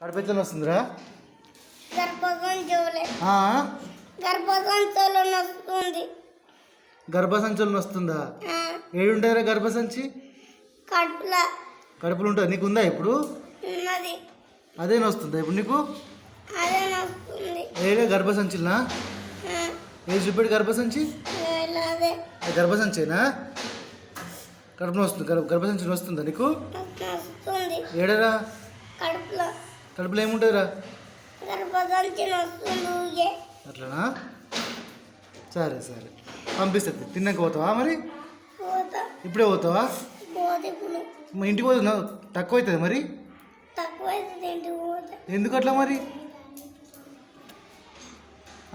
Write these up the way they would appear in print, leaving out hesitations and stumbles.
కడుపెత్తలు వస్తుందిరా? గర్భసంచులు వస్తుందా? ఏడుంటారా గర్భసంచి? కడుపులు ఉంటుంది. నీకు ఉందా ఇప్పుడు? అదే వస్తుందా ఇప్పుడు నీకు? ఏడే గర్భసంచులనా? ఏ చూపెట్టి గర్భసంచి? గర్భసంచేనా? కడుపున వస్తుంది. గర్భసంచి వస్తుందా నీకు? ఏడరా? కడుపులో ఏముంటుందిరా? అట్లనా? సరే సరే పంపిస్తుంది. తిన్నాక పోతావా మరి? ఇప్పుడే పోతావా? ఇంటికి పోతున్నా తక్కువ అవుతుంది మరి? ఎందుకు అట్లా మరి?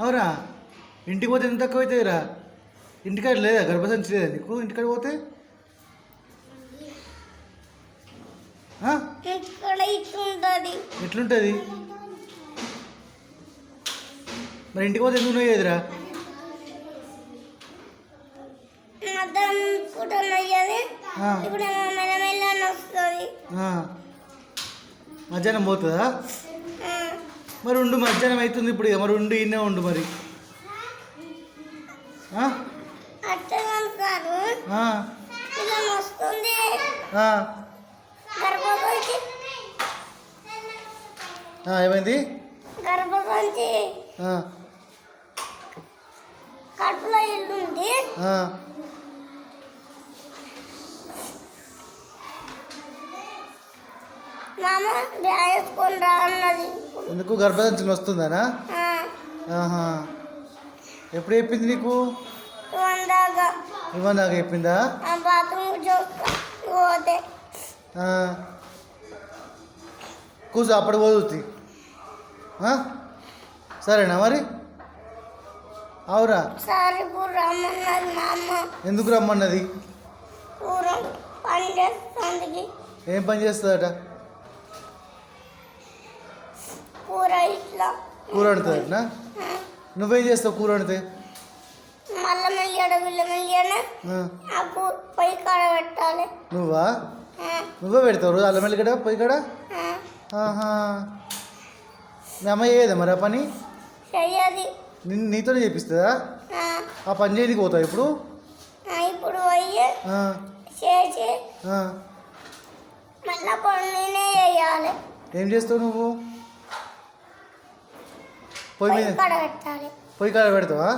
అవురా? ఇంటికి పోతే ఎంత తక్కువ అవుతుందిరా? ఇంటికాడ లేదా గర్భసంచి లేదా నీకు? ఇంటికాడ పోతే ఎట్లుంటుంది మరి? ఇంటికి పోతే ఎందుకు నొయ్యేదిరా? మధ్యాహ్నం పోతుందా? మరి ఉండు, మధ్యాహ్నం అవుతుంది ఇప్పుడు. మరి ఉండు, ఇన్నే ఉండు మరి. ఏమైంది? కడుపులో ఇల్లుంది. ఎందుకు గర్భసంచులు వస్తుందనా? ఎప్పుడు చెప్పింది నీకు? ఇవ్వదాకా చెప్పిందా? కూర్చో, అప్పుడు పోతుంది. సరేనా మరి? అవురా? ఎందుకు రమ్మన్నది? ఏం పని చేస్తుందట? కూర వండుతుందటనా? నువ్వేం చేస్తావు కూర వండితే? నువ్వా? నువ్వే పెడతావు రోజు అల్లం వెల్లిగడ్డ పొయ్యి కాడ? మీ అమ్మ చేయదా మరి ఆ పని? నీతోనే చేపిస్తుందా? ఆ పని చేయడానికి పోతావు ఇప్పుడు? ఏం చేస్తావు నువ్వు? పొయ్యి కాడ పెడతావా?